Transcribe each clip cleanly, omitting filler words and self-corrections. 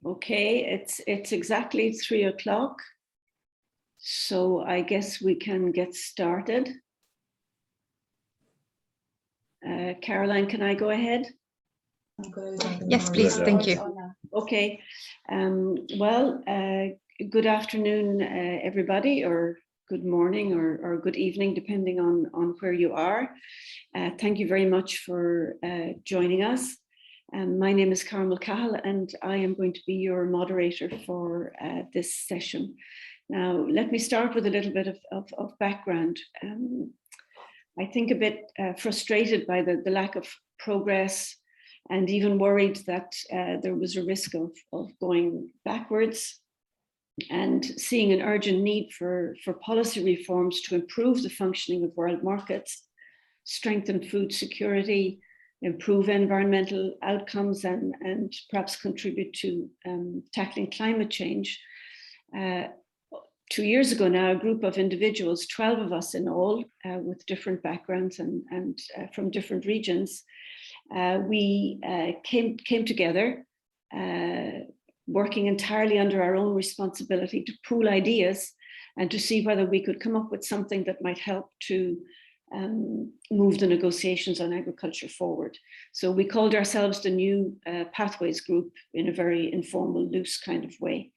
Okay, it's exactly 3 o'clock, so I guess we can get started. Caroline, can I go ahead? Yes, please. Thank you. Okay. Well, good afternoon, everybody, or good morning or good evening, depending on where you are. Thank you very much for joining us. My name is Carmel Cahill, and I am going to be your moderator for this session. Now, let me start with a little bit of background. I think a bit frustrated by the lack of progress, and even worried that there was a risk of going backwards, and seeing an urgent need for policy reforms to improve the functioning of world markets, strengthen food security, improve environmental outcomes, and perhaps contribute to tackling climate change. 2 years ago now, a group of individuals, 12 of us in all, with different backgrounds and from different regions, we came together, working entirely under our own responsibility to pool ideas and to see whether we could come up with something that might help to move the negotiations on agriculture forward. So we called ourselves the New Pathways Group in a very informal, loose kind of way.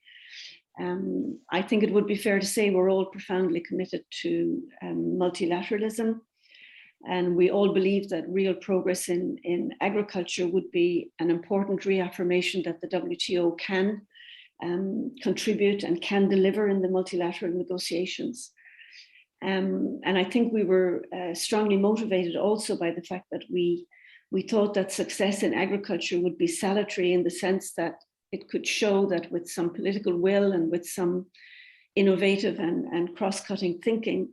I think it would be fair to say we're all profoundly committed to multilateralism, and we all believe that real progress in agriculture would be an important reaffirmation that the WTO can contribute and can deliver in the multilateral negotiations. And I think we were strongly motivated also by the fact that we thought that success in agriculture would be salutary, in the sense that it could show that with some political will and with some innovative and cross-cutting thinking,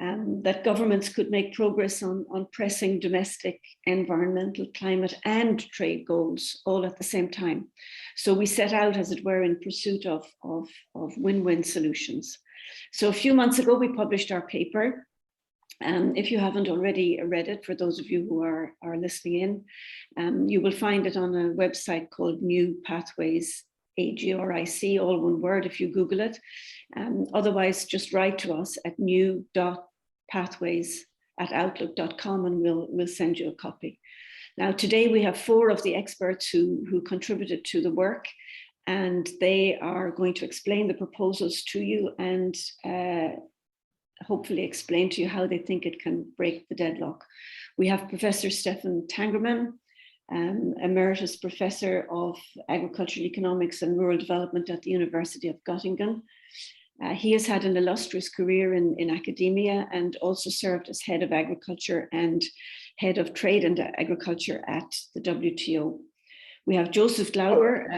that governments could make progress on pressing domestic environmental, climate and trade goals all at the same time. So we set out, as it were, in pursuit of win-win solutions. So a few months ago, we published our paper. If you haven't already read it, for those of you who are listening in, you will find it on a website called New Pathways, AGRIC, all one word if you Google it. Otherwise, just write to us at new.pathways@outlook.com and we'll send you a copy. Now, today we have 4 of the experts who contributed to the work, and they are going to explain the proposals to you and hopefully explain to you how they think it can break the deadlock. We have Professor Stefan Tangerman, Emeritus Professor of Agricultural Economics and Rural Development at the University of Göttingen. He has had an illustrious career in academia and also served as head of agriculture and head of trade and agriculture at the WTO. We have Joseph Glauber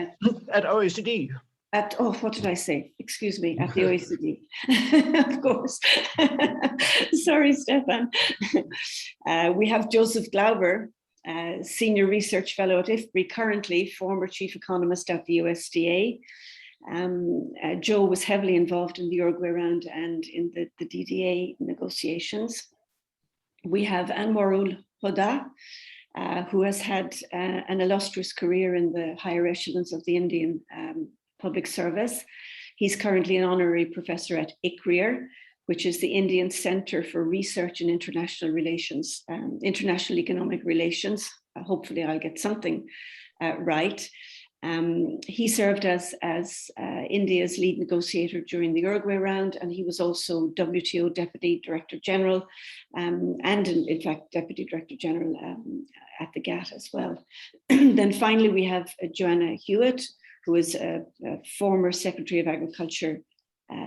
at OECD. What did I say? Excuse me, at the OECD. Of course. Sorry, Stefan. We have Joseph Glauber, Senior Research Fellow at IFPRI, currently former Chief Economist at the USDA. Joe was heavily involved in the Uruguay round and in the DDA negotiations. We have Anwarul Hoda, who has had an illustrious career in the higher echelons of the Indian public service. He's currently an honorary professor at ICRIER, which is the Indian Center for Research in International Relations, International Economic Relations. Hopefully I'll get something right. He served as India's lead negotiator during the Uruguay round, and he was also WTO Deputy Director General, and in fact Deputy Director General at the GATT as well. Then finally we have Joanna Hewitt, who is a former Secretary of Agriculture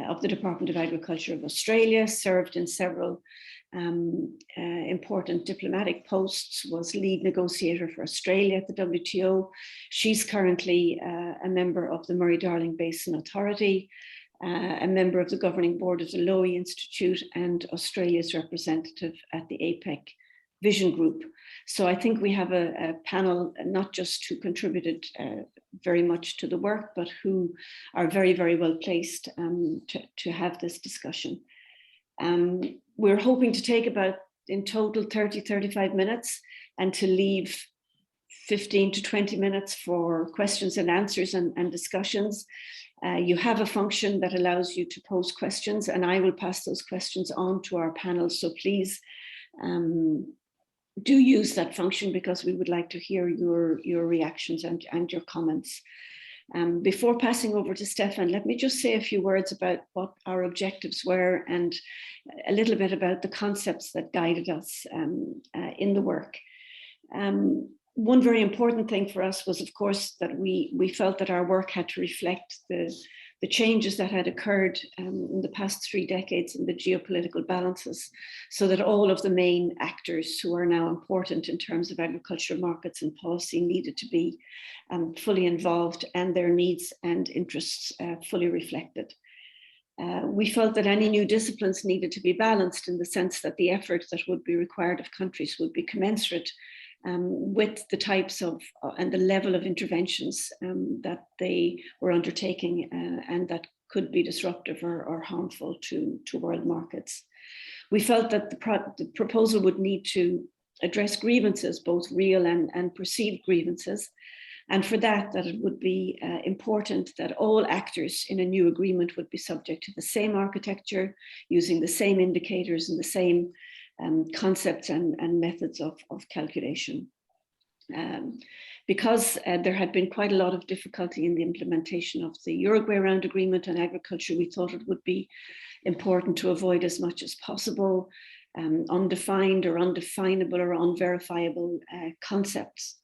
of the Department of Agriculture of Australia, served in several important diplomatic posts, was lead negotiator for Australia at the WTO. She's currently a member of the Murray-Darling Basin Authority, a member of the governing board of the Lowy Institute, and Australia's representative at the APEC Vision Group. So I think we have a panel not just who contributed very much to the work, but who are very, very well placed to have this discussion. We're hoping to take about, in total, 30-35 minutes, and to leave 15 to 20 minutes for questions and answers and discussions. You have a function that allows you to pose questions, and I will pass those questions on to our panel. So please do use that function, because we would like to hear your reactions and your comments. Before passing over to Stefan, let me just say a few words about what our objectives were and a little bit about the concepts that guided us in the work. One very important thing for us was, of course, that we felt that our work had to reflect the changes that had occurred in the past 3 decades in the geopolitical balances, so that all of the main actors who are now important in terms of agricultural markets and policy needed to be fully involved and their needs and interests fully reflected. We felt that any new disciplines needed to be balanced in the sense that the effort that would be required of countries would be commensurate with the types of and the level of interventions that they were undertaking and that could be disruptive or harmful to world markets. We felt that the proposal would need to address grievances, both real and perceived grievances. And for that it would be important that all actors in a new agreement would be subject to the same architecture, using the same indicators and the same concepts and methods of calculation. Because there had been quite a lot of difficulty in the implementation of the Uruguay Round Agreement on agriculture, we thought it would be important to avoid as much as possible undefined or undefinable or unverifiable concepts.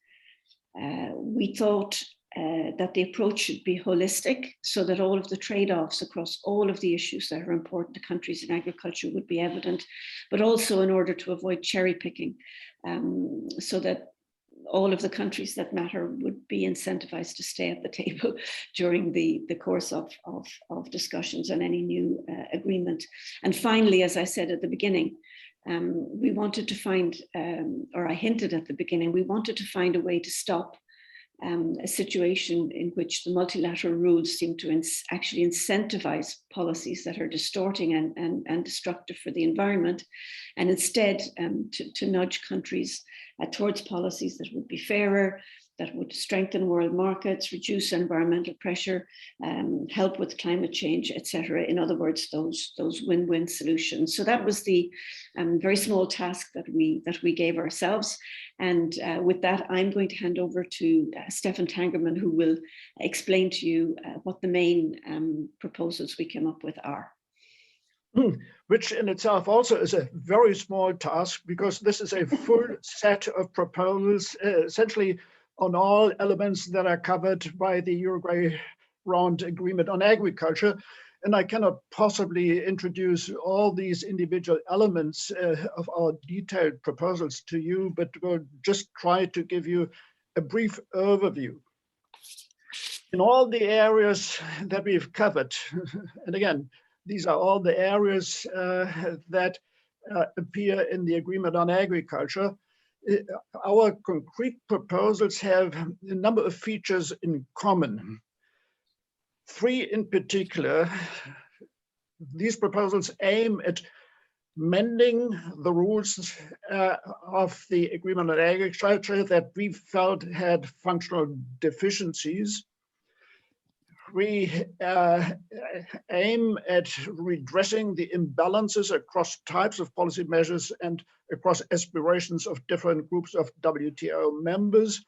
We thought that the approach should be holistic, so that all of the trade-offs across all of the issues that are important to countries in agriculture would be evident, but also in order to avoid cherry picking, so that all of the countries that matter would be incentivized to stay at the table during the course of discussions on any new agreement. And finally, as I said at the beginning, we wanted to find, or I hinted at the beginning, we wanted to find a way to stop a situation in which the multilateral rules seem to actually incentivize policies that are distorting and destructive for the environment, and instead to nudge countries towards policies that would be fairer, that would strengthen world markets, reduce environmental pressure, help with climate change, etc. In other words, those win-win solutions. So that was the very small task that we gave ourselves. And with that, I'm going to hand over to Stefan Tangerman, who will explain to you what the main proposals we came up with are. Which in itself also is a very small task, because this is a full set of proposals, essentially on all elements that are covered by the Uruguay Round Agreement on agriculture. And I cannot possibly introduce all these individual elements of our detailed proposals to you, but we'll just try to give you a brief overview. In all the areas that we've covered, and again, these are all the areas that appear in the Agreement on Agriculture, our concrete proposals have a number of features in common. 3 in particular. These proposals aim at mending the rules of the Agreement on Agriculture that we felt had functional deficiencies. We aim at redressing the imbalances across types of policy measures and across aspirations of different groups of WTO members.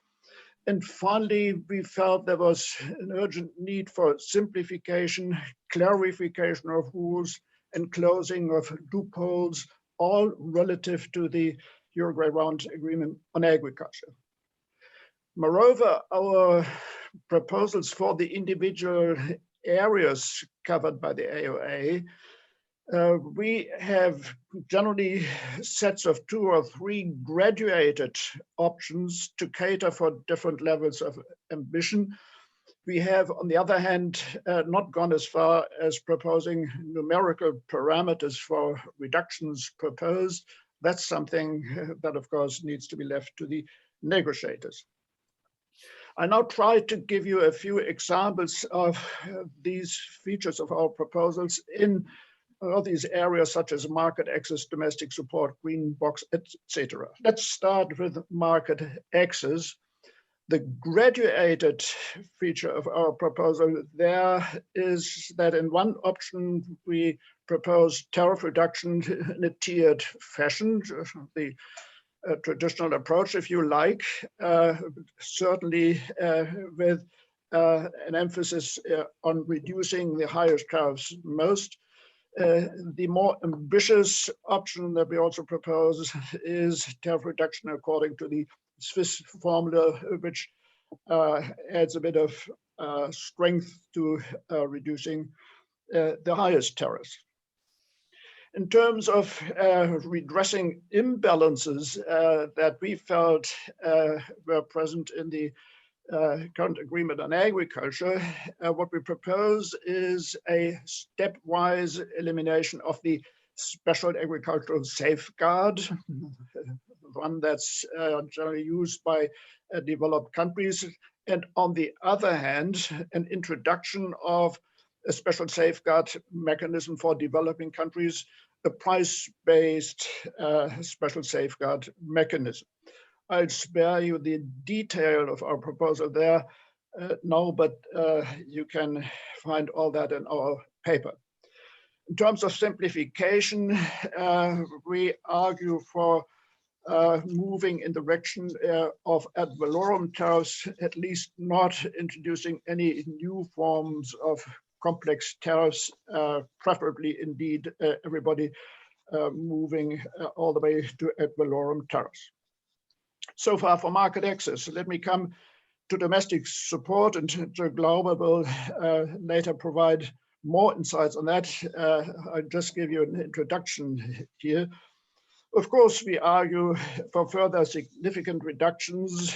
And finally, we felt there was an urgent need for simplification, clarification of rules, and closing of loopholes, all relative to the Uruguay Round Agreement on Agriculture. Moreover, our proposals for the individual areas covered by the AOA, we have generally sets of 2 or 3 graduated options to cater for different levels of ambition. We have, on the other hand, not gone as far as proposing numerical parameters for reductions proposed. That's something that, of course, needs to be left to the negotiators. I now try to give you a few examples of these features of our proposals in all these areas such as market access, domestic support, green box, etc. Let's start with market access. The graduated feature of our proposal there is that in one option, we propose tariff reduction in a tiered fashion, the traditional approach, if you like, certainly with an emphasis on reducing the highest tariffs most. The more ambitious option that we also propose is tariff reduction according to the Swiss formula, which adds a bit of strength to reducing the highest tariffs. In terms of redressing imbalances that we felt were present in the current agreement on agriculture, what we propose is a stepwise elimination of the special agricultural safeguard, one that's generally used by developed countries, and on the other hand, an introduction of a special safeguard mechanism for developing countries, a price-based special safeguard mechanism. I'll spare you the detail of our proposal there now, but you can find all that in our paper. In terms of simplification, we argue for moving in the direction of ad valorem tariffs, at least not introducing any new forms of complex tariffs, preferably indeed everybody moving all the way to ad valorem tariffs. So far for market access. Let me come to domestic support, and Joe Glauber will later provide more insights on that. I'll just give you an introduction here. Of course, we argue for further significant reductions,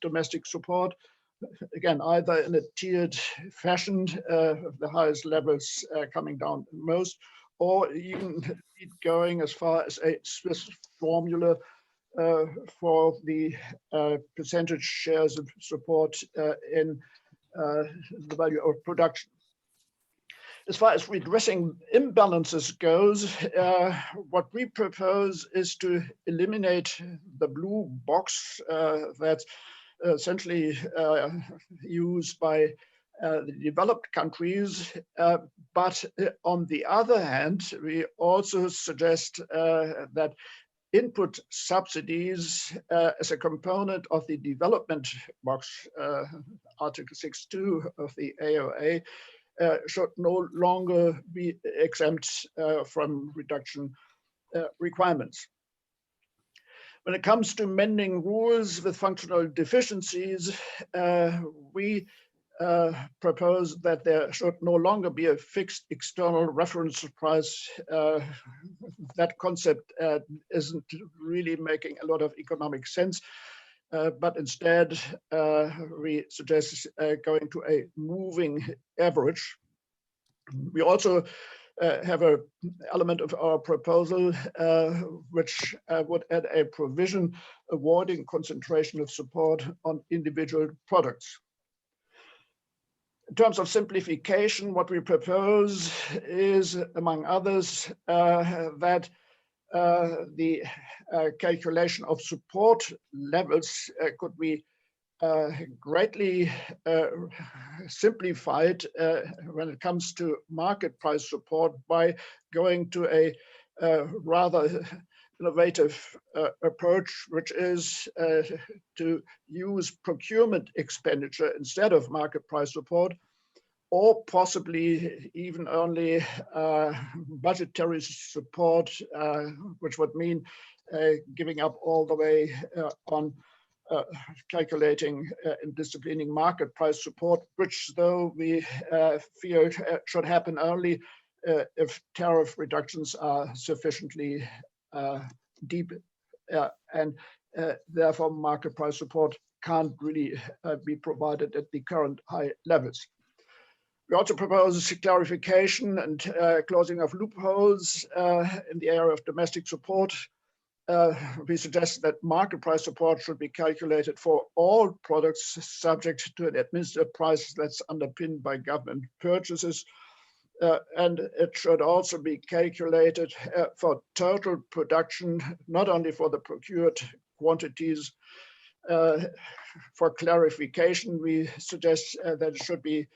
domestic support, again, either in a tiered fashion, the highest levels coming down most, or even going as far as a Swiss formula for the percentage shares of support in the value of production. As far as redressing imbalances goes, what we propose is to eliminate the blue box that's essentially used by the developed countries. But on the other hand, we also suggest that input subsidies as a component of the development box, Article 6.2 of the AOA, should no longer be exempt from reduction requirements. When it comes to mending rules with functional deficiencies, we propose that there should no longer be a fixed external reference price. That concept isn't really making a lot of economic sense, but instead we suggest going to a moving average. We also have an element of our proposal which would add a provision avoiding concentration of support on individual products. In terms of simplification, what we propose is, among others, that the calculation of support levels could be greatly simplified when it comes to market price support by going to a rather innovative approach, which is to use procurement expenditure instead of market price support, or possibly even only budgetary support, which would mean giving up all the way on calculating and disciplining market price support, which though we feel should happen only if tariff reductions are sufficiently deep and therefore market price support can't really be provided at the current high levels. We also propose clarification and closing of loopholes in the area of domestic support. We suggest that market price support should be calculated for all products subject to an administered price that's underpinned by government purchases. And it should also be calculated for total production, not only for the procured quantities, For clarification, we suggest that it should be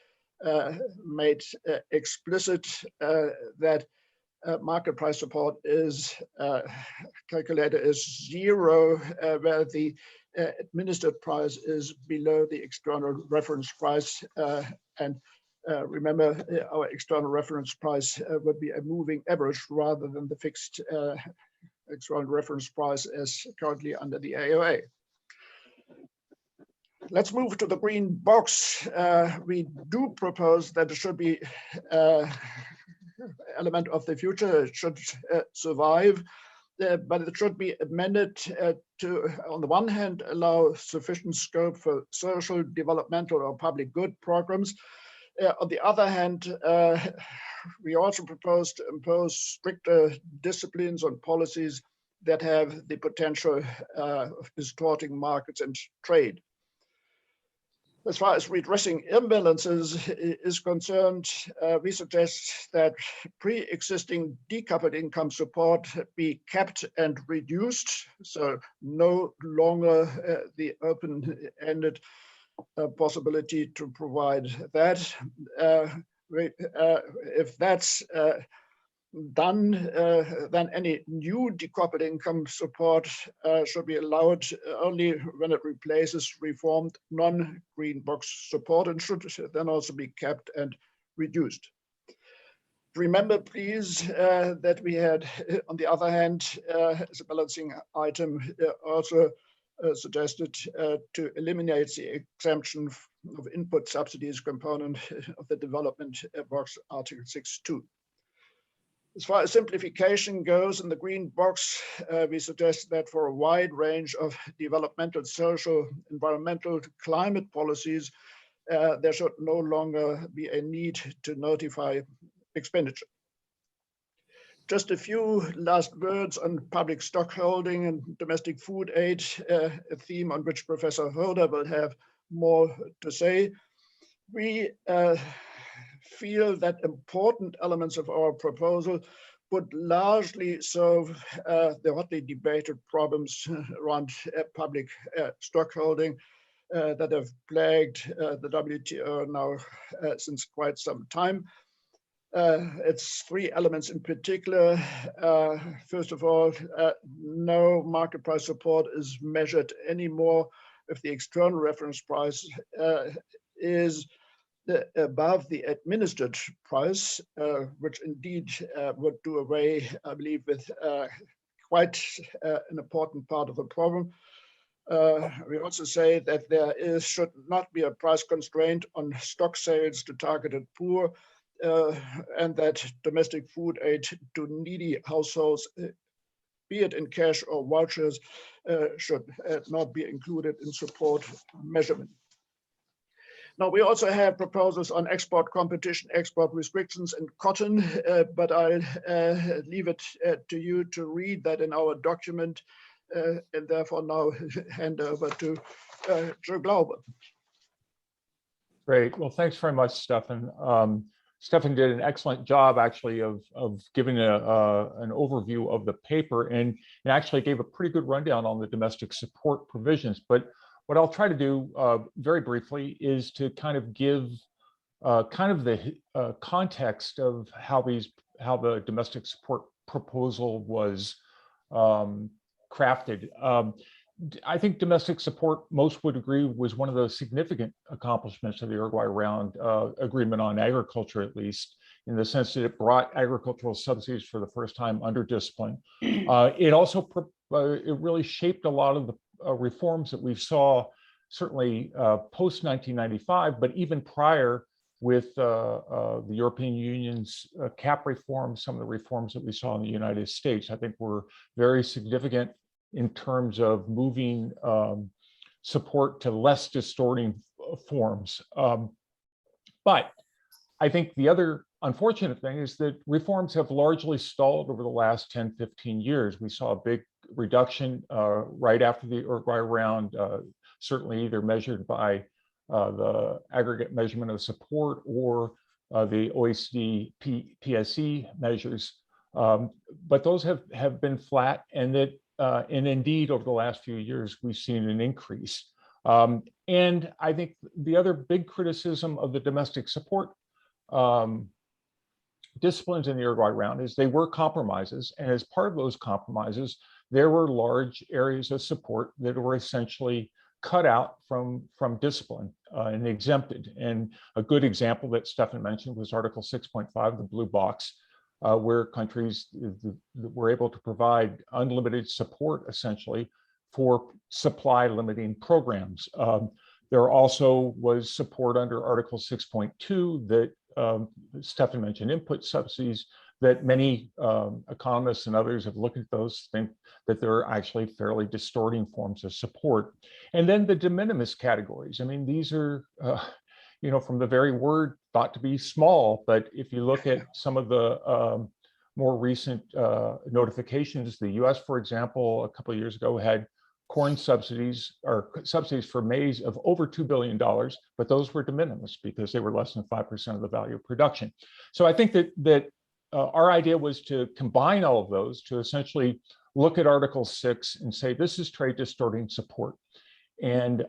made explicit that market price support is calculated as 0, where the administered price is below the external reference price. And remember, our external reference price would be a moving average rather than the fixed external reference price as currently under the AOA. Let's move to the green box. We do propose that it should be element of the future. It should survive, but it should be amended to, on the one hand, allow sufficient scope for social, developmental, or public good programs. On the other hand, we also propose to impose stricter disciplines on policies that have the potential of distorting markets and trade. As far as redressing imbalances is concerned, we suggest that pre-existing decoupled income support be kept and reduced, so no longer the open-ended possibility to provide that. If that's done, then any new decoupled income support should be allowed only when it replaces reformed non-green box support, and should then also be kept and reduced. Remember, please, that we had, on the other hand, as a balancing item, also suggested to eliminate the exemption of input subsidies component of the development box, Article 6.2. As far as simplification goes in the green box, we suggest that for a wide range of developmental, social, environmental, climate policies, there should no longer be a need to notify expenditure. Just a few last words on public stockholding and domestic food aid, a theme on which Professor Herder will have more to say. We feel that important elements of our proposal would largely solve the hotly debated problems around public stockholding that have plagued the WTO now since quite some time. It's 3 elements in particular. First of all, no market price support is measured anymore if the external reference price is above the administered price, which indeed would do away, I believe, with quite an important part of the problem. We also say that there should not be a price constraint on stock sales to targeted poor, and that domestic food aid to needy households, be it in cash or vouchers, should not be included in support measurement. Now, we also have proposals on export competition, export restrictions, and cotton, but I'll leave it to you to read that in our document, and therefore now hand over to Joe Glauber. Great. Well, thanks very much, Stefan. Stefan did an excellent job, actually, of giving an overview of the paper, and actually gave a pretty good rundown on the domestic support provisions. But what I'll try to do very briefly is to kind of give the context of how the domestic support proposal was crafted. I think domestic support, most would agree, was one of the significant accomplishments of the Uruguay Round Agreement on agriculture, at least, in the sense that it brought agricultural subsidies for the first time under discipline. It also it really shaped a lot of the reforms that we saw, certainly post 1995, but even prior with the European Union's cap reforms. Some of the reforms that we saw in the United States, I think, were very significant in terms of moving support to less distorting forms. But I think the other unfortunate thing is that reforms have largely stalled over the last 10, 15 years. We saw a big reduction right after the Uruguay Round, certainly either measured by the aggregate measurement of support or the OECD PSE measures. But those have been flat, and that and indeed, over the last few years, we've seen an increase. And I think the other big criticism of the domestic support disciplines in the Uruguay round is they were compromises. And as part of those compromises, there were large areas of support that were essentially cut out from discipline and exempted. And a good example that Stefan mentioned was Article 6.5, the blue box, where countries were able to provide unlimited support essentially for supply limiting programs. There also was support under Article 6.2 that Stefan mentioned, input subsidies, that many economists and others have looked at those, think that they're actually fairly distorting forms of support. And then the de minimis categories. I mean, these are, you know, from the very word thought to be small, but if you look at some of the more recent notifications, the US, for example, a couple of years ago had corn subsidies or subsidies for maize of over $2 billion, but those were de minimis because they were less than 5% of the value of production. So I think that our idea was to combine all of those to essentially look at Article 6 and say, this is trade distorting support. And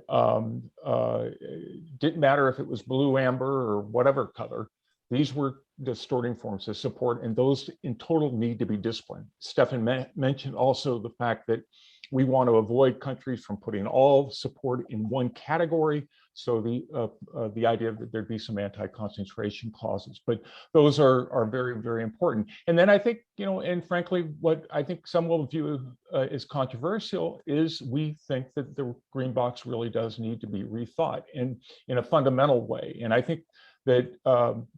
didn't matter if it was blue, amber, or whatever color, these were distorting forms of support, and those in total need to be disciplined. Stefan mentioned also the fact that we want to avoid countries from putting all support in one category. So the idea that there'd be some anti-concentration clauses, but those are very, very important. And then I think, you know, and frankly, what I think some will view as controversial is we think that the green box really does need to be rethought in a fundamental way. And I think that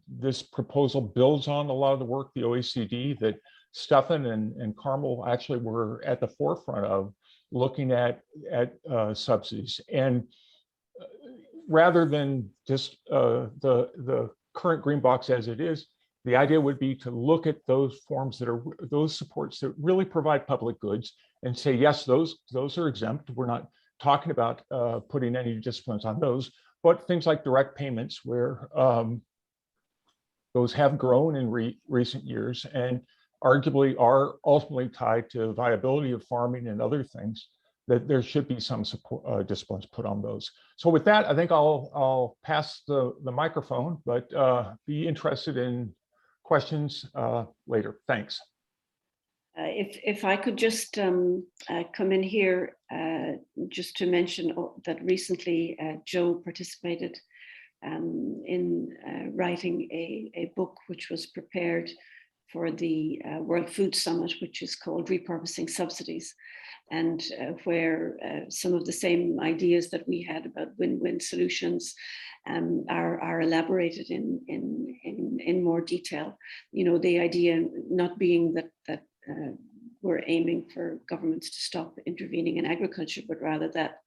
this proposal builds on a lot of the work the OECD that Stefan and Carmel actually were at the forefront of, looking at subsidies. And rather than just the current green box as it is, the idea would be to look at those forms that are those supports that really provide public goods and say, yes, those are exempt. We're not talking about putting any disciplines on those, but things like direct payments where those have grown in recent years and arguably are ultimately tied to viability of farming and other things, that there should be some support disciplines put on those. So with that, I think I'll pass the microphone, but be interested in questions later. Thanks. If I could just come in here, just to mention that recently Joe participated in writing a book which was prepared for the World Food Summit, which is called Repurposing Subsidies, and where some of the same ideas that we had about win-win solutions are elaborated in more detail. You know, the idea not being that we're aiming for governments to stop intervening in agriculture, but rather that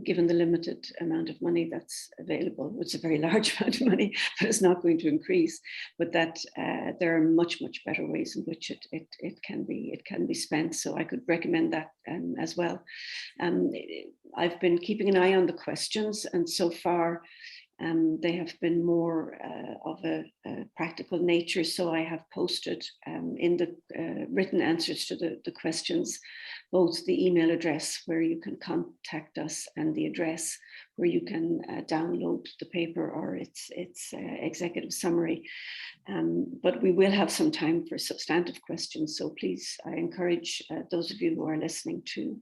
given the limited amount of money that's available, it's a very large amount of money, but it's not going to increase, but that there are much better ways in which it can be spent. So I could recommend that as well. I've been keeping an eye on the questions, and so far they have been more of a practical nature. So I have posted in the written answers to the questions, both the email address where you can contact us and the address where you can download the paper or its executive summary. But we will have some time for substantive questions. So please, I encourage those of you who are listening to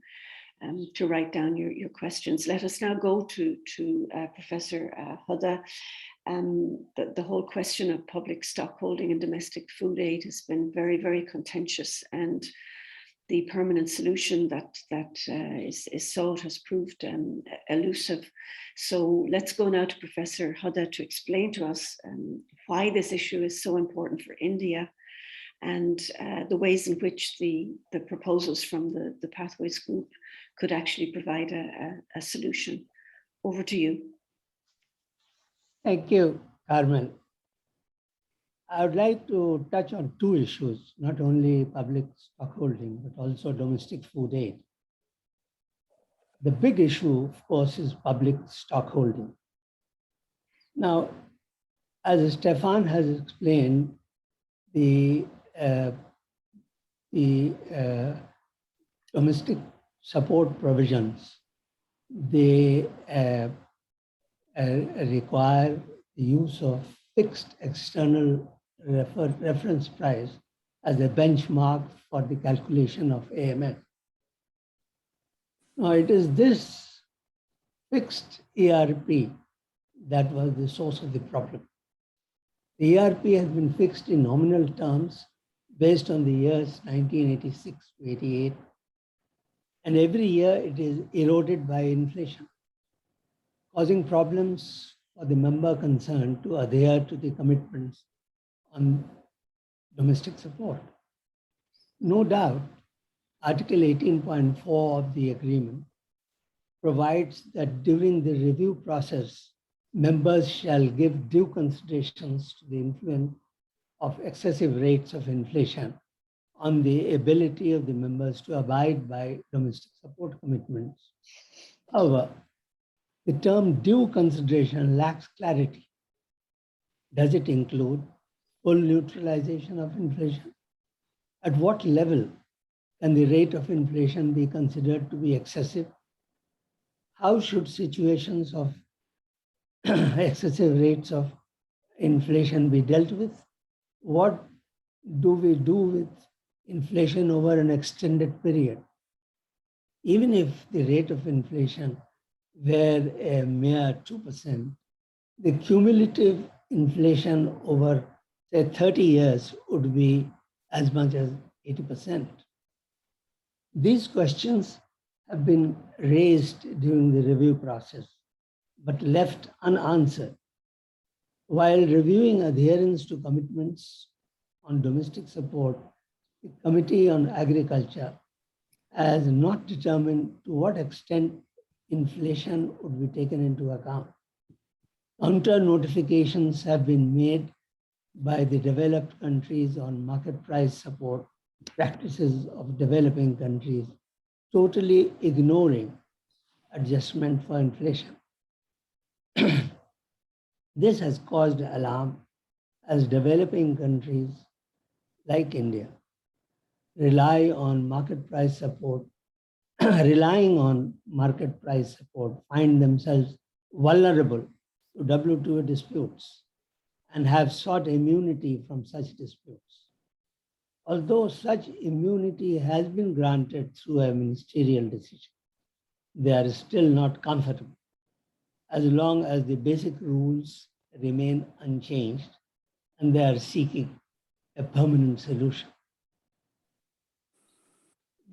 write down your questions. Let us now go to Professor Huda. The whole question of public stockholding and domestic food aid has been very, very contentious, and the permanent solution that is sought has proved elusive. So let's go now to Professor Huda to explain to us why this issue is so important for India, and the ways in which the proposals from the Pathways Group could actually provide a solution. Over to you. Thank you, Carmen. I would like to touch on two issues, not only public stockholding, but also domestic food aid. The big issue, of course, is public stockholding. Now, as Stefan has explained, the domestic support provisions, they require the use of fixed external reference price as a benchmark for the calculation of AMS. Now, it is this fixed ERP that was the source of the problem. The ERP has been fixed in nominal terms based on the years 1986 to 88, and every year it is eroded by inflation, causing problems for the member concerned to adhere to the commitments on domestic support. No doubt, Article 18.4 of the agreement provides that during the review process, members shall give due considerations to the influence of excessive rates of inflation on the ability of the members to abide by domestic support commitments. However, the term due consideration lacks clarity. Does it include full neutralization of inflation? At what level can the rate of inflation be considered to be excessive? How should situations of excessive rates of inflation be dealt with? What do we do with inflation over an extended period? Even if the rate of inflation were a mere 2%, the cumulative inflation over, say, 30 years would be as much as 80%. These questions have been raised during the review process, but left unanswered. While reviewing adherence to commitments on domestic support, the Committee on Agriculture has not determined to what extent inflation would be taken into account. Counter notifications have been made by the developed countries on market price support practices of developing countries, totally ignoring adjustment for inflation. This has caused alarm as developing countries like India relying on market price support find themselves vulnerable to WTO disputes and have sought immunity from such disputes. Although such immunity has been granted through a ministerial decision, they are still not comfortable as long as the basic rules remain unchanged and they are seeking a permanent solution.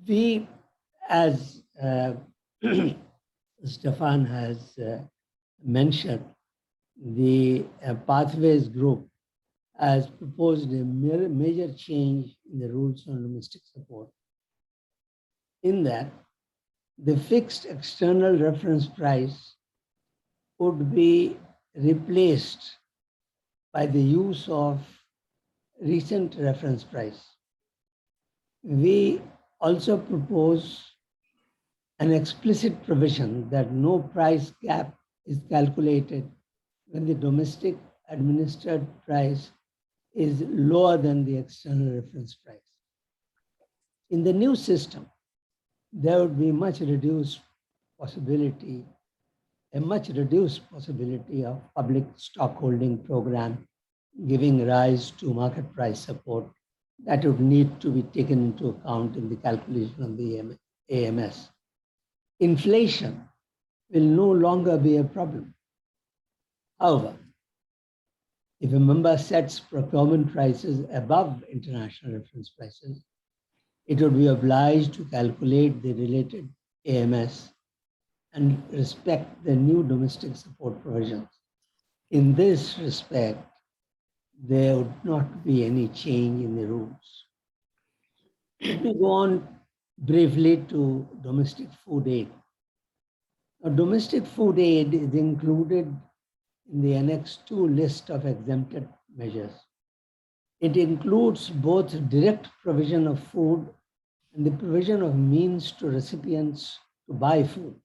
We, as Stefan has mentioned, the Pathways Group has proposed a major change in the rules on domestic support, in that the fixed external reference price would be replaced by the use of recent reference price. We also propose an explicit provision that no price gap is calculated when the domestic administered price is lower than the external reference price. In the new system, there would be a much reduced possibility of public stockholding program giving rise to market price support that would need to be taken into account in the calculation of the AMS. Inflation will no longer be a problem. However, if a member sets procurement prices above international reference prices, it would be obliged to calculate the related AMS and respect the new domestic support provisions. In this respect, there would not be any change in the rules. Let me go on briefly to domestic food aid. Now, domestic food aid is included in the Annex 2 list of exempted measures. It includes both direct provision of food and the provision of means to recipients to buy food.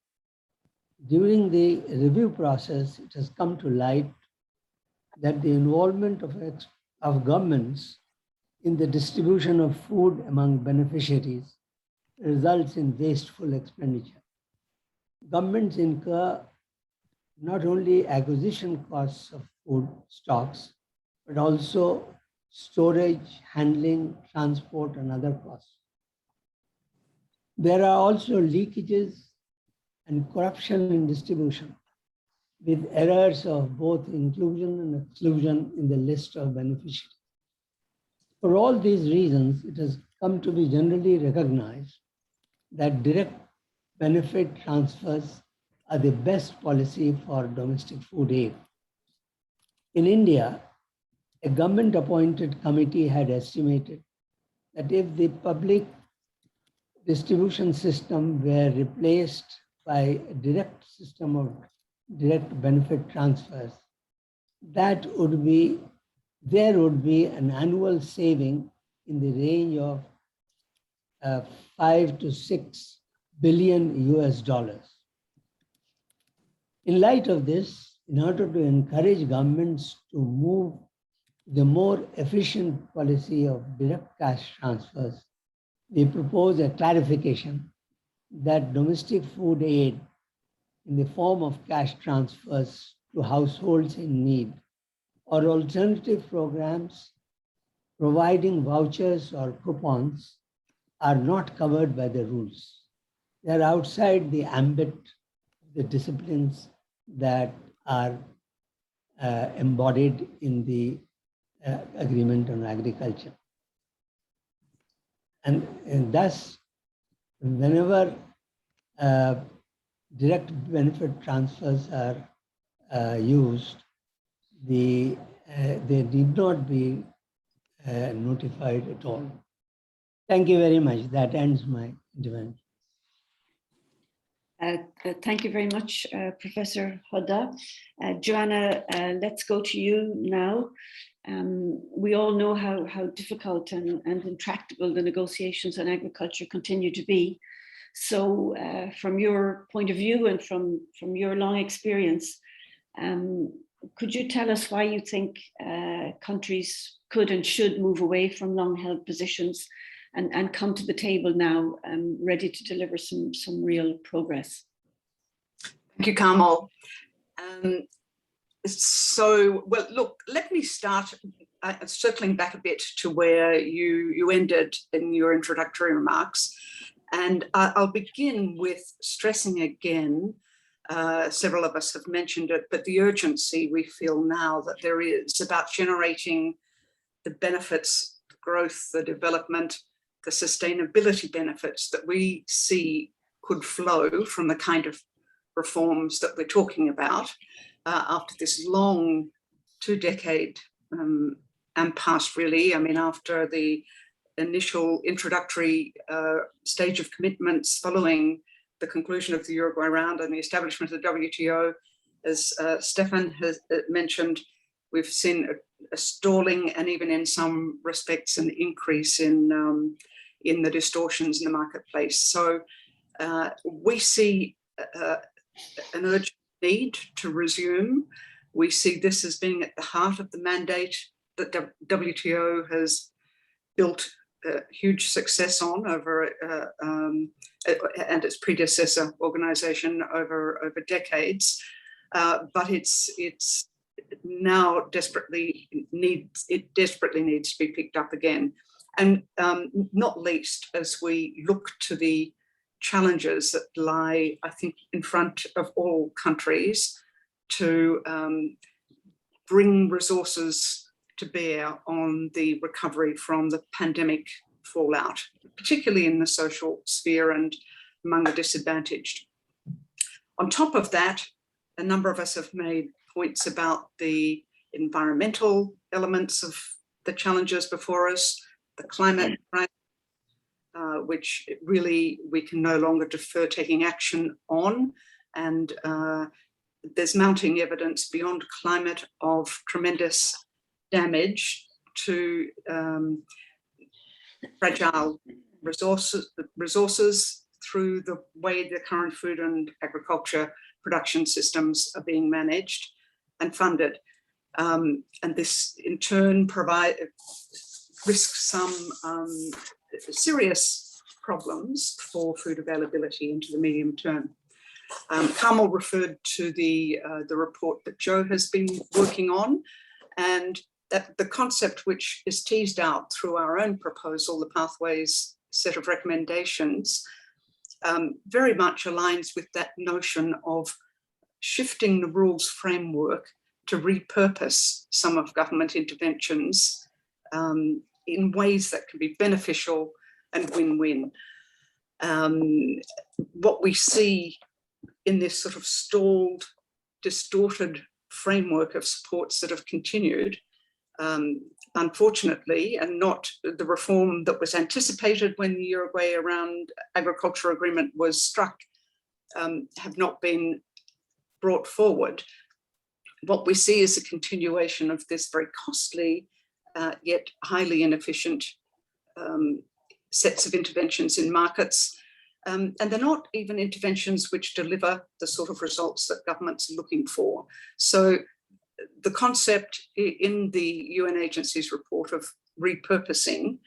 During the review process, it has come to light that the involvement of governments in the distribution of food among beneficiaries results in wasteful expenditure. Governments incur not only acquisition costs of food stocks, but also storage, handling, transport, and other costs. There are also leakages and corruption in distribution, with errors of both inclusion and exclusion in the list of beneficiaries. For all these reasons, it has come to be generally recognized that direct benefit transfers are the best policy for domestic food aid. In India, a government-appointed committee had estimated that if the public distribution system were replaced by a direct system of direct benefit transfers, there would be an annual saving in the range of 5 to 6 billion US dollars. In light of this, in order to encourage governments to move the more efficient policy of direct cash transfers, we propose a clarification that domestic food aid in the form of cash transfers to households in need or alternative programs providing vouchers or coupons are not covered by the rules. They are outside the ambit of the disciplines that are embodied in the Agreement on Agriculture. And thus, whenever direct benefit transfers are used, they need not be notified at all. Thank you very much. That ends my intervention. Thank you very much, Professor Huda. Joanna, let's go to you now. We all know how difficult and intractable the negotiations on agriculture continue to be. So from your point of view and from your long experience, could you tell us why you think countries could and should move away from long-held positions and come to the table now, ready to deliver some real progress? Thank you, Carmel. Well, look, let me start circling back a bit to where you ended in your introductory remarks. And I'll begin with stressing again, several of us have mentioned it, but the urgency we feel now that there is about generating the benefits, the growth, the development, the sustainability benefits that we see could flow from the kind of reforms that we're talking about after this long 2-decade impasse, really. I mean, after the initial introductory stage of commitments following the conclusion of the Uruguay round and the establishment of the WTO, as Stefan has mentioned, we've seen a stalling and even in some respects an increase in the distortions in the marketplace. So we see an urgent need to resume. We see this as being at the heart of the mandate that WTO has built huge success on over and its predecessor organization over decades, but it's now desperately needs to be picked up again, and not least as we look to the challenges that lie, I think, in front of all countries to bring resources to bear on the recovery from the pandemic fallout, particularly in the social sphere and among the disadvantaged. On top of that, a number of us have made points about the environmental elements of the challenges before us, the climate crisis, which really we can no longer defer taking action on. And there's mounting evidence beyond climate of tremendous damage to fragile resources through the way the current food and agriculture production systems are being managed and funded. And this in turn risks some serious problems for food availability into the medium term. Carmel referred to the report that Joe has been working on, and that the concept which is teased out through our own proposal, the Pathways set of recommendations, very much aligns with that notion of shifting the rules framework to repurpose some of government interventions in ways that can be beneficial and win-win. What we see in this sort of stalled, distorted framework of supports that have continued, unfortunately, and not the reform that was anticipated when the Uruguay Around Agriculture Agreement was struck, have not been brought forward. What we see is a continuation of this very costly, yet highly inefficient sets of interventions in markets. And they're not even interventions which deliver the sort of results that governments are looking for. So the concept in the UN agency's report of repurposing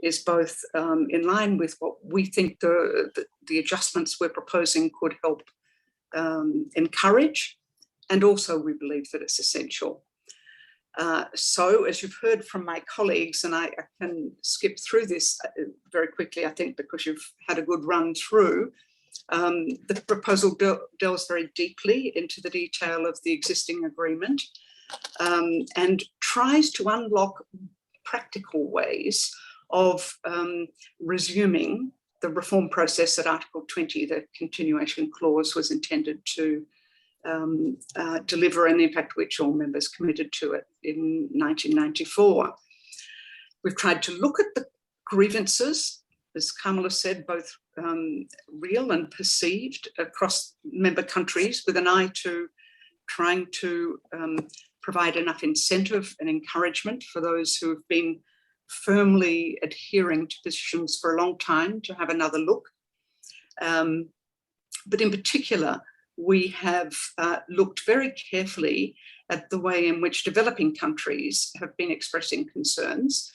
is both in line with what we think the adjustments we're proposing could help encourage, and also we believe that it's essential. So as you've heard from my colleagues, and I can skip through this very quickly, I think, because you've had a good run through, the proposal delves very deeply into the detail of the existing agreement and tries to unlock practical ways of resuming the reform process that Article 20, the continuation clause, was intended to deliver, and in fact which all members committed to it in 1994. We've tried to look at the grievances, as Kamala said, both real and perceived across member countries, with an eye to trying to provide enough incentive and encouragement for those who have been firmly adhering to positions for a long time to have another look. But in particular, we have looked very carefully at the way in which developing countries have been expressing concerns,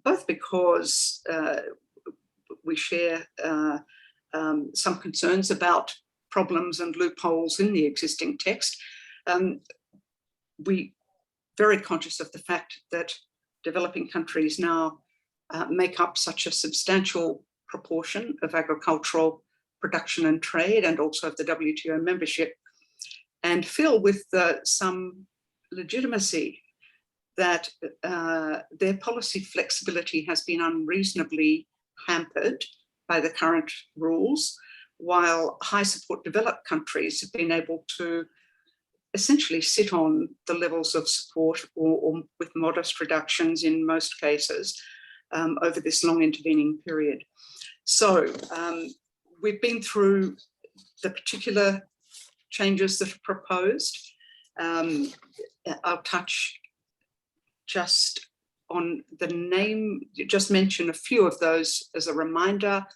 both because we share some concerns about problems and loopholes in the existing text. We're very conscious of the fact that developing countries now make up such a substantial proportion of agricultural production and trade, and also of the WTO membership, and feel with some legitimacy that their policy flexibility has been unreasonably hampered by the current rules, while high support developed countries have been able to essentially sit on the levels of support or with modest reductions in most cases over this long intervening period. So we've been through the particular changes that are proposed. I'll touch just on the name, just mention a few of those as a reminder.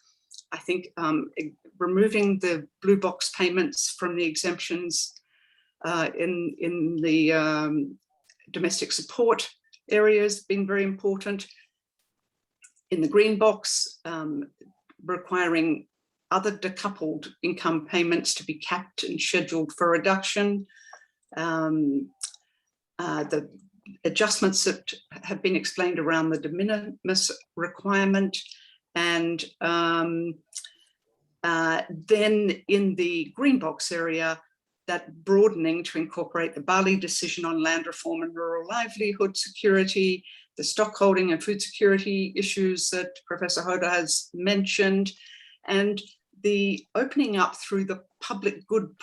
I think removing the blue box payments from the exemptions in the domestic support areas has been very important. In the green box, requiring other decoupled income payments to be capped and scheduled for reduction. The adjustments that have been explained around the de minimis requirement, and then in the green box area, that broadening to incorporate the Bali decision on land reform and rural livelihood security, the stockholding and food security issues that Professor Hoda has mentioned, and the opening up through the public good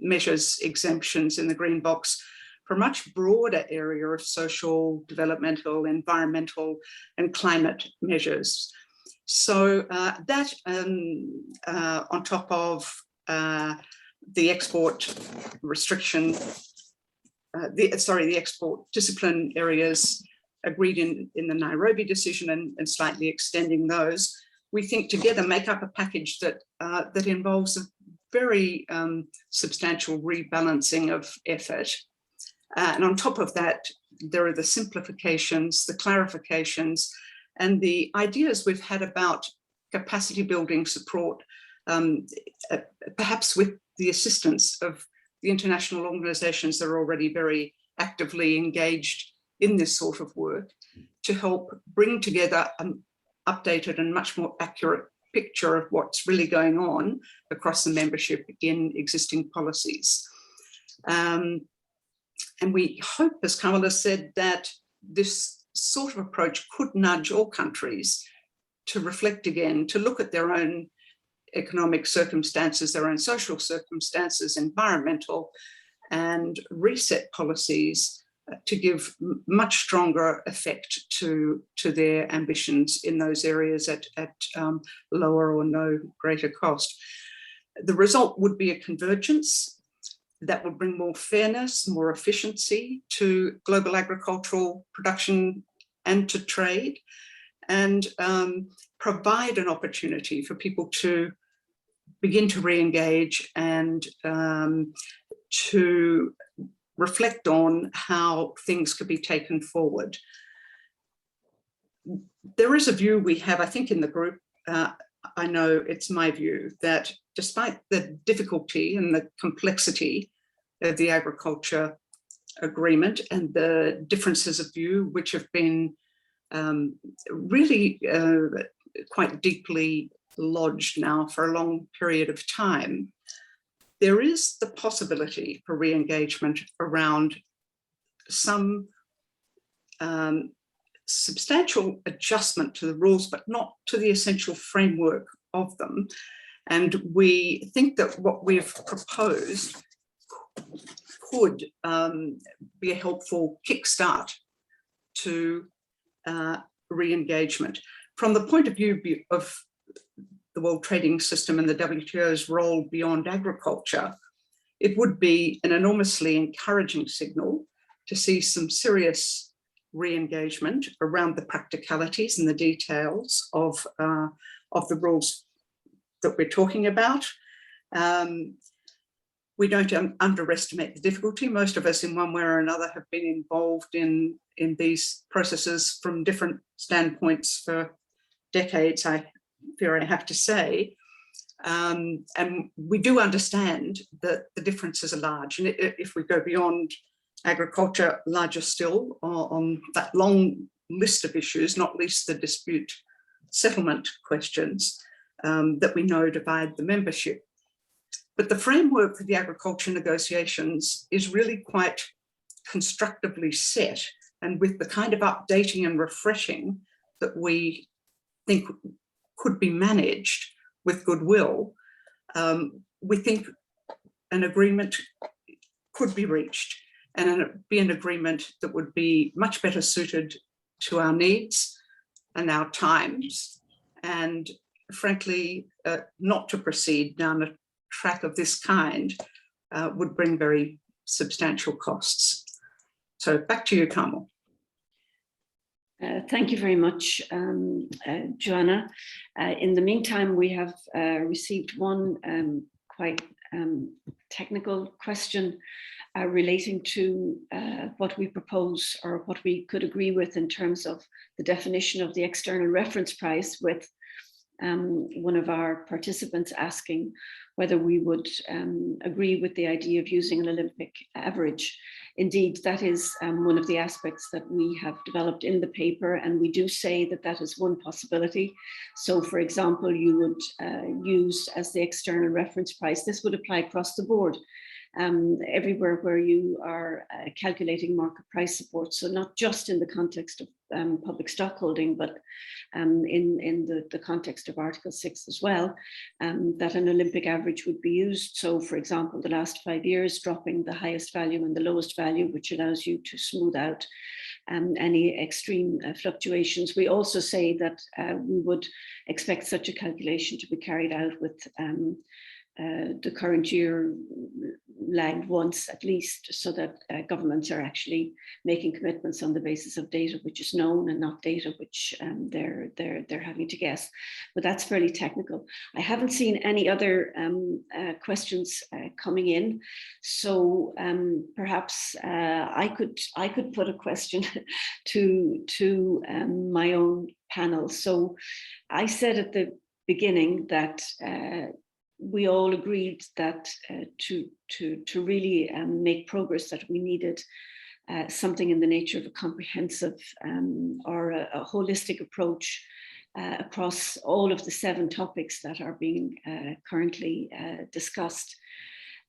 measures exemptions in the green box for a much broader area of social, developmental, environmental, and climate measures. So that on top of the export restriction, the export discipline areas agreed in the Nairobi decision and slightly extending those, we think together make up a package that that involves a very substantial rebalancing of effort. And on top of that, there are the simplifications, the clarifications, And the ideas we've had about capacity building support, perhaps with the assistance of the international organizations that are already very actively engaged in this sort of work, to help bring together an updated and much more accurate picture of what's really going on across the membership in existing policies. And we hope, as Kamala said, that this sort of approach could nudge all countries to reflect again, to look at their own economic circumstances, their own social circumstances, environmental, and reset policies to give much stronger effect to their ambitions in those areas at lower or no greater cost. The result would be a convergence that would bring more fairness, more efficiency to global agricultural production and to trade, and provide an opportunity for people to begin to re-engage and to reflect on how things could be taken forward. There is a view we have, I think, in the group, I know it's my view, that despite the difficulty and the complexity of the agriculture agreement and the differences of view, which have been really quite deeply lodged now for a long period of time, there is the possibility for re-engagement around some substantial adjustment to the rules, but not to the essential framework of them. And we think that what we've proposed could be a helpful kickstart to re-engagement. From the point of view of the World Trading System and the WTO's role beyond agriculture, it would be an enormously encouraging signal to see some serious re-engagement around the practicalities and the details of the rules that we're talking about. We don't underestimate the difficulty. Most of us in one way or another have been involved in these processes from different standpoints for decades, I fear I have to say. And we do understand that the differences are large. And if we go beyond agriculture, larger still on that long list of issues, not least the dispute settlement questions that we know divide the membership. But the framework for the agriculture negotiations is really quite constructively set, and with the kind of updating and refreshing that we think could be managed with goodwill, we think an agreement could be reached, and be an agreement that would be much better suited to our needs and our times, and frankly, not to proceed down a track of this kind would bring very substantial costs. So back to you, Carmel. Thank you very much, Joanna. In the meantime, we have received one quite technical question relating to what we propose or what we could agree with in terms of the definition of the external reference price, with one of our participants asking whether we would agree with the idea of using an Olympic average. Indeed, that is one of the aspects that we have developed in the paper, and we do say that that is one possibility. So, for example, you would use as the external reference price, this would apply across the board, everywhere where you are calculating market price support. So not just in the context of public stockholding, but in the context of Article 6 as well, that an Olympic average would be used. So, for example, the last 5 years, dropping the highest value and the lowest value, which allows you to smooth out any extreme fluctuations. We also say that we would expect such a calculation to be carried out with the current year lagged once at least, so that governments are actually making commitments on the basis of data which is known and not data which they're having to guess. But that's fairly technical. I haven't seen any other questions coming in, so perhaps I could put a question to my own panel. So I said at the beginning that we all agreed that to really make progress, that we needed something in the nature of a comprehensive or a holistic approach across all of the 7 topics that are being currently discussed.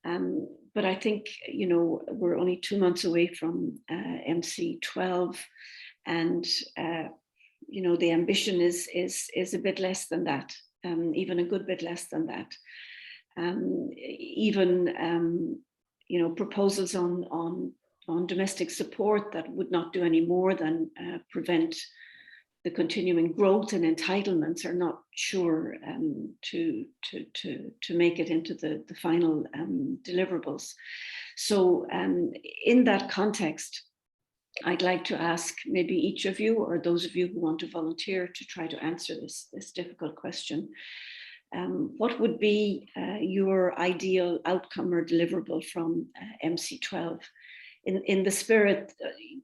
But I think, you know, we're only 2 months away from MC12, and you know, the ambition is a bit less than that. Even a good bit less than that. Even you know, proposals on domestic support that would not do any more than prevent the continuing growth and entitlements are not sure to make it into the final deliverables. So in that context, I'd like to ask maybe each of you, or those of you who want to volunteer to try to answer this difficult question. What would be your ideal outcome or deliverable from MC12? In the spirit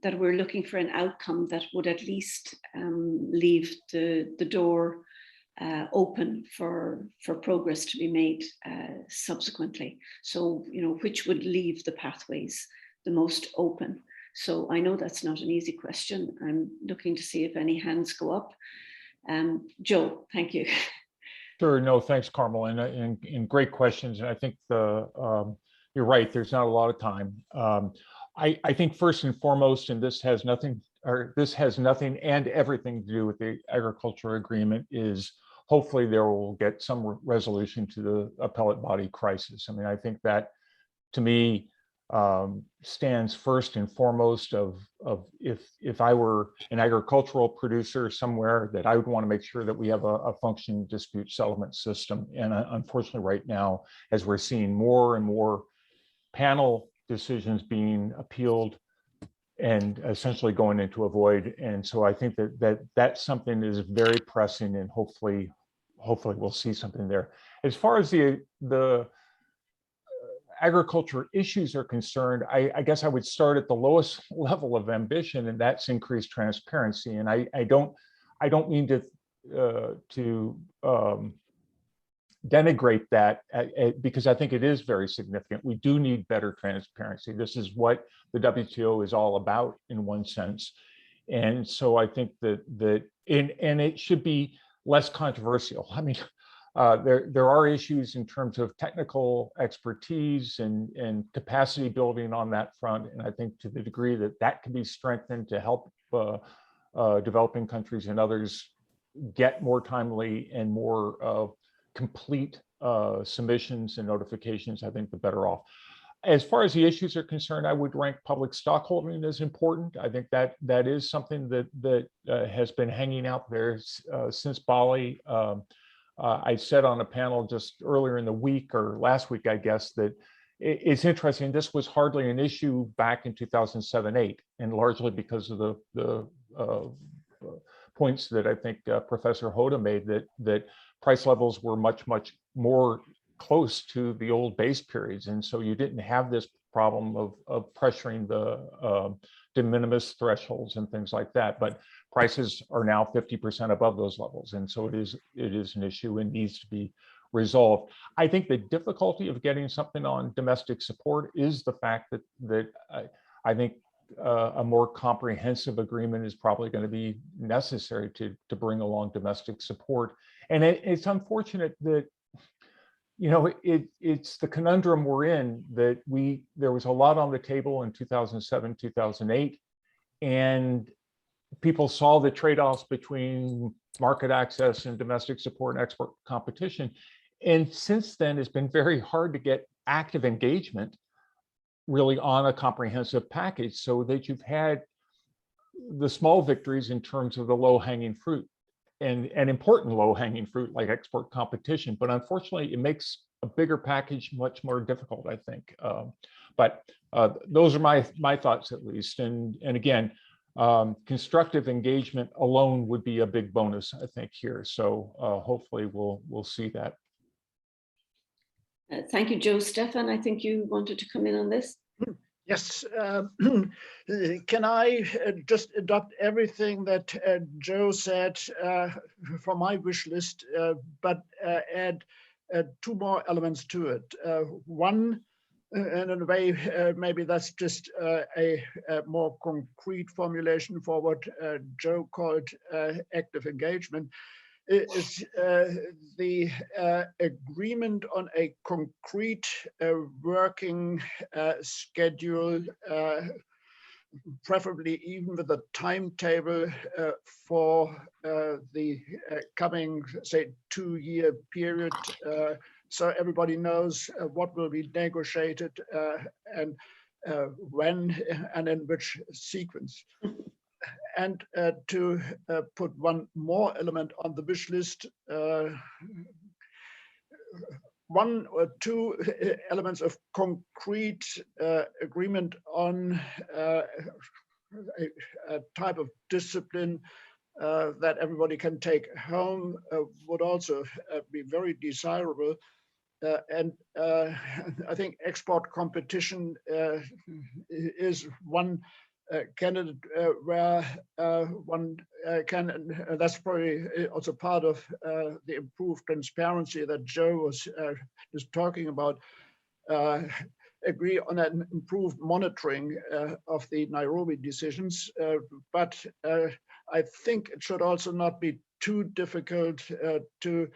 that we're looking for an outcome that would at least leave the door open for progress to be made subsequently. So, you know, which would leave the pathways the most open? So I know that's not an easy question. I'm looking to see if any hands go up. Joe, thank you. Sure. No, thanks, Carmel, and great questions. And I think you're right. There's not a lot of time. I think first and foremost, and this has nothing and everything to do with the agriculture agreement, is hopefully there will get some resolution to the appellate body crisis. I mean, I think that, to me, stands first and foremost of if I were an agricultural producer somewhere, that I would want to make sure that we have a functioning dispute settlement system. And unfortunately right now, as we're seeing more and more panel decisions being appealed and essentially going into a void. And so I think that's something that is very pressing, and hopefully we'll see something there. As far as the agriculture issues are concerned, I guess I would start at the lowest level of ambition, and that's increased transparency. And I don't mean to denigrate that, because I think it is very significant. We do need better transparency. This is what the WTO is all about in one sense. And so I think that and it should be less controversial. I mean, there are issues in terms of technical expertise and capacity building on that front. And I think to the degree that can be strengthened to help developing countries and others get more timely and more complete submissions and notifications, I think the better off. As far as the issues are concerned, I would rank public stockholding as important. I think that is something that has been hanging out there since Bali. I said on a panel just earlier in the week, or last week, I guess, that it's interesting. This was hardly an issue back in 2007-8, and largely because of the points that I think Professor Hoda made, that price levels were much more close to the old base periods, and so you didn't have this problem of pressuring the de minimis thresholds and things like that. But prices are now 50% above those levels, and so it is an issue and needs to be resolved. I think the difficulty of getting something on domestic support is the fact that I think a more comprehensive agreement is probably going to be necessary to bring along domestic support. And it's unfortunate that, you know, it's the conundrum we're in, that there was a lot on the table in 2007, 2008, and people saw the trade-offs between market access and domestic support and export competition. And since then, it's been very hard to get active engagement really on a comprehensive package, so that you've had the small victories in terms of the low-hanging fruit and important low-hanging fruit like export competition. But unfortunately, it makes a bigger package much more difficult, I think. But those are my thoughts, at least. And again, constructive engagement alone would be a big bonus, I think, here. So hopefully we'll see that. Thank you, Joe. Stefan, I think you wanted to come in on this. Yes, can I just adopt everything that Joe said from my wish list, but add two more elements to it. One, and in a way, maybe that's just a more concrete formulation for what Joe called active engagement, is the agreement on a concrete working schedule, preferably even with a timetable for the coming, say, 2-year period, so everybody knows what will be negotiated and when and in which sequence. And to put one more element on the wish list, one or two elements of concrete agreement on a type of discipline that everybody can take home would also be very desirable. And I think export competition is one candidate where one can, and that's probably also part of the improved transparency that Joe was just talking about, agree on an improved monitoring of the Nairobi decisions. But I think it should also not be too difficult to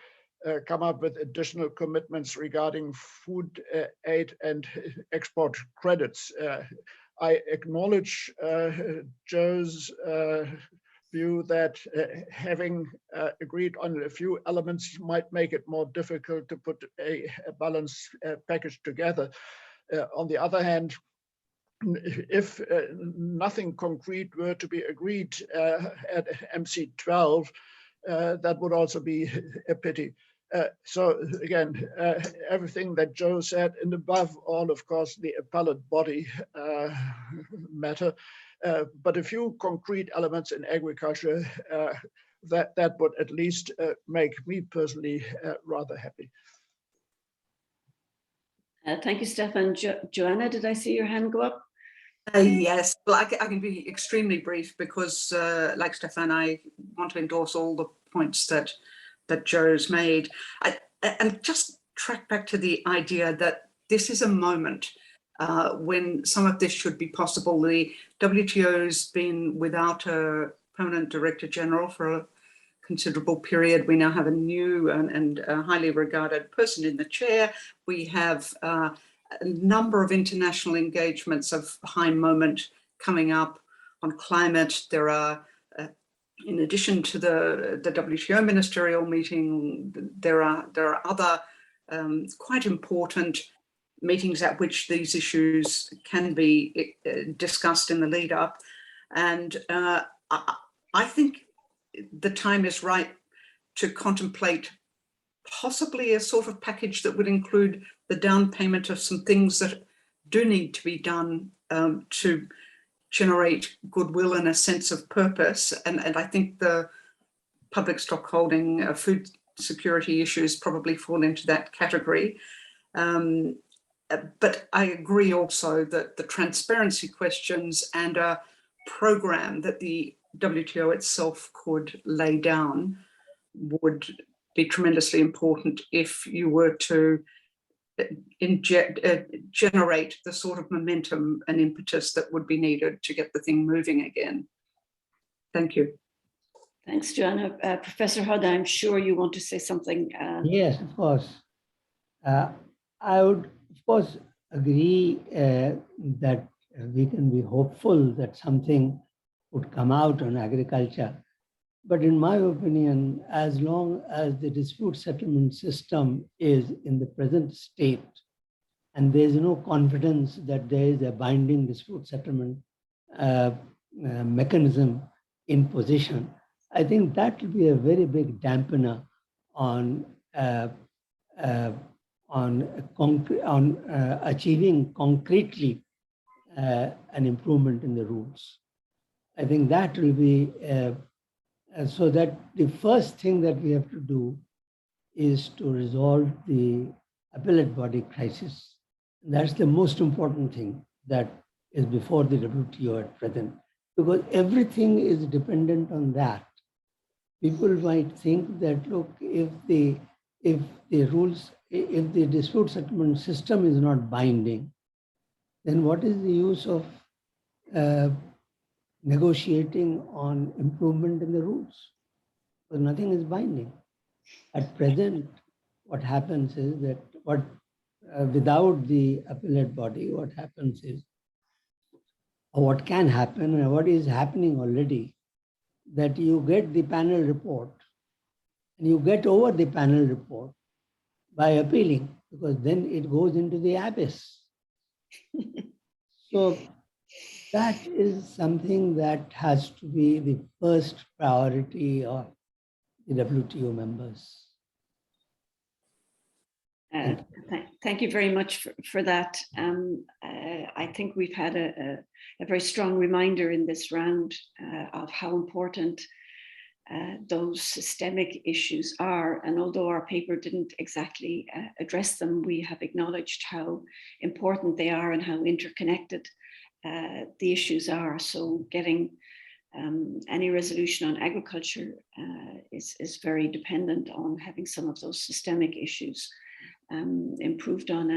come up with additional commitments regarding food aid and export credits. I acknowledge Joe's view that having agreed on a few elements might make it more difficult to put a balanced package together. On the other hand, if nothing concrete were to be agreed at MC12, that would also be a pity. So again, everything that Joe said, and above all, of course, the appellate body matter, but a few concrete elements in agriculture that would at least make me personally rather happy. Thank you, Stefan. Joanna, did I see your hand go up? Yes, well, I can be extremely brief because, like Stefan, I want to endorse all the points that Joe's made. And just track back to the idea that this is a moment when some of this should be possible. The WTO's been without a permanent director general for a considerable period. We now have a new and highly regarded person in the chair. We have a number of international engagements of high moment coming up on climate. There are, in addition to the WTO ministerial meeting, there are other quite important meetings at which these issues can be discussed in the lead up. And I think the time is right to contemplate possibly a sort of package that would include the down payment of some things that do need to be done to generate goodwill and a sense of purpose. And I think the public stock holding food security issues probably fall into that category. But I agree also that the transparency questions and a program that the WTO itself could lay down would be tremendously important if you were to generate the sort of momentum and impetus that would be needed to get the thing moving again. Thank you. Thanks, Joanna. Professor Hodda, I'm sure you want to say something. Yes, of course. I would, of course, agree that we can be hopeful that something would come out on agriculture. But in my opinion, as long as the dispute settlement system is in the present state, and there is no confidence that there is a binding dispute settlement mechanism in position, I think that will be a very big dampener on achieving concretely an improvement in the rules. I think that will be, so that the first thing that we have to do is to resolve the appellate body crisis. That's the most important thing that is before the WTO at present, because everything is dependent on that. People might think that, look, if the dispute settlement system is not binding, then what is the use of negotiating on improvement in the rules? Because nothing is binding. At present, what happens is that without the appellate body, what happens is, or what can happen, and what is happening already, that you get the panel report, and you get over the panel report by appealing, because then it goes into the abyss. So that is something that has to be the first priority of the WTO members. Thank you very much for that. I think we've had a very strong reminder in this round of how important those systemic issues are. And although our paper didn't exactly address them, we have acknowledged how important they are and how interconnected the issues are. So getting any resolution on agriculture is very dependent on having some of those systemic issues improved on,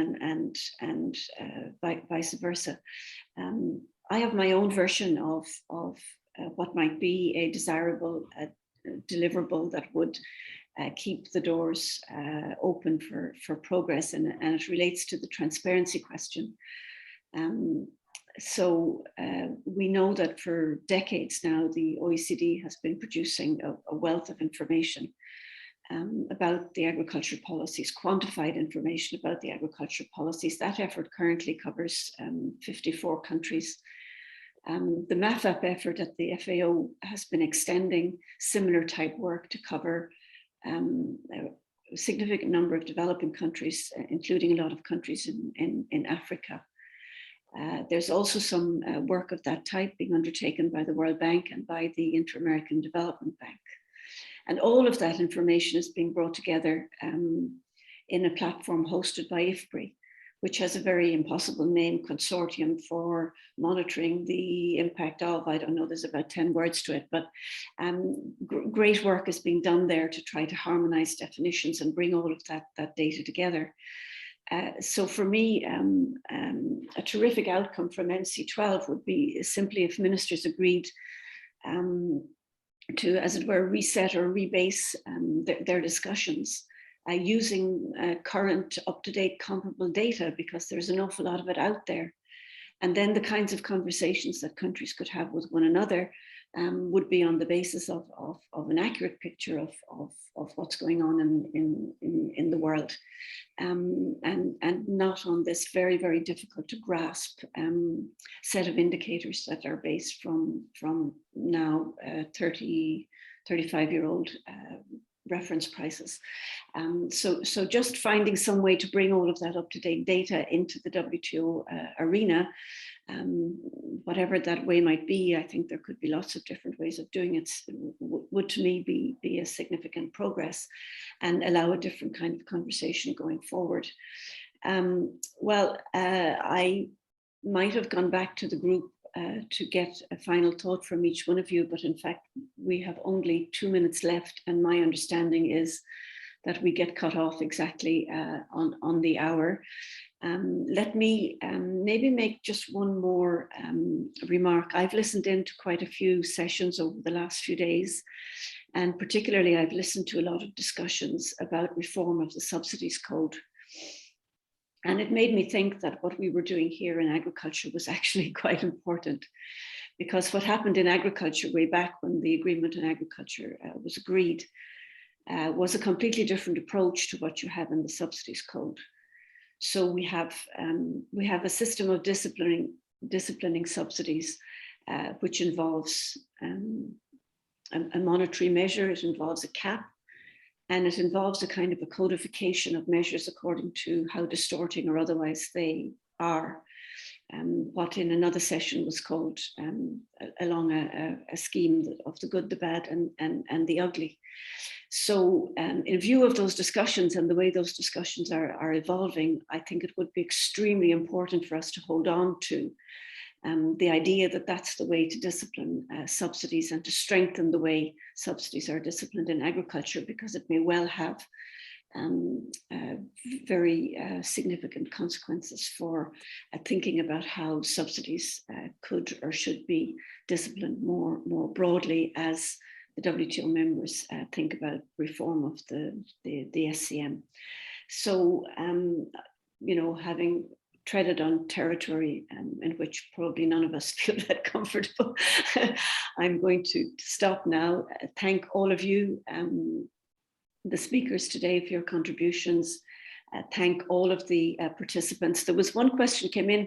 and vice versa. I have my own version of what might be a desirable deliverable that would keep the doors open for progress, and it relates to the transparency question. So we know that for decades now, the OECD has been producing a wealth of information about the agriculture policies, quantified information about the agriculture policies. That effort currently covers 54 countries. The MAFAP effort at the FAO has been extending similar type work to cover a significant number of developing countries, including a lot of countries in Africa. There's also some work of that type being undertaken by the World Bank and by the Inter-American Development Bank. And all of that information is being brought together in a platform hosted by IFPRI, which has a very impossible name, Consortium for Monitoring the Impact of, I don't know, there's about 10 words to it, but great work is being done there to try to harmonize definitions and bring all of that data together. So for me, a terrific outcome from NC12 would be simply if ministers agreed to, as it were, reset or rebase their discussions using current up-to-date comparable data, because there's an awful lot of it out there. And then the kinds of conversations that countries could have with one another would be on the basis of an accurate picture of what's going on in the world, and not on this very, very difficult to grasp set of indicators that are based from now 35-year-old reference prices. So just finding some way to bring all of that up-to-date data into the WTO arena, whatever that way might be. I think there could be lots of different ways of doing it, would to me be a significant progress and allow a different kind of conversation going forward. I might have gone back to the group to get a final thought from each one of you, but in fact, we have only 2 minutes left, and my understanding is that we get cut off exactly on the hour. Let me maybe make just one more remark. I've listened in to quite a few sessions over the last few days, and particularly I've listened to a lot of discussions about reform of the subsidies code. And it made me think that what we were doing here in agriculture was actually quite important, because what happened in agriculture way back when the agreement on agriculture was agreed was a completely different approach to what you have in the subsidies code. So we have a system of disciplining subsidies, which involves a monetary measure. It involves a cap, And it involves a kind of a codification of measures according to how distorting or otherwise they are. What in another session was called along a scheme of the good, the bad, and the ugly. So in view of those discussions and the way those discussions are evolving, I think it would be extremely important for us to hold on to the idea that that's the way to discipline subsidies and to strengthen the way subsidies are disciplined in agriculture, because it may well have very significant consequences for thinking about how subsidies could or should be disciplined more broadly as the WTO members think about reform of the SCM. So, you know, having treaded on territory in which probably none of us feel that comfortable, I'm going to stop now. Thank all of you, the speakers today, for your contributions. Thank all of the participants. There was one question came in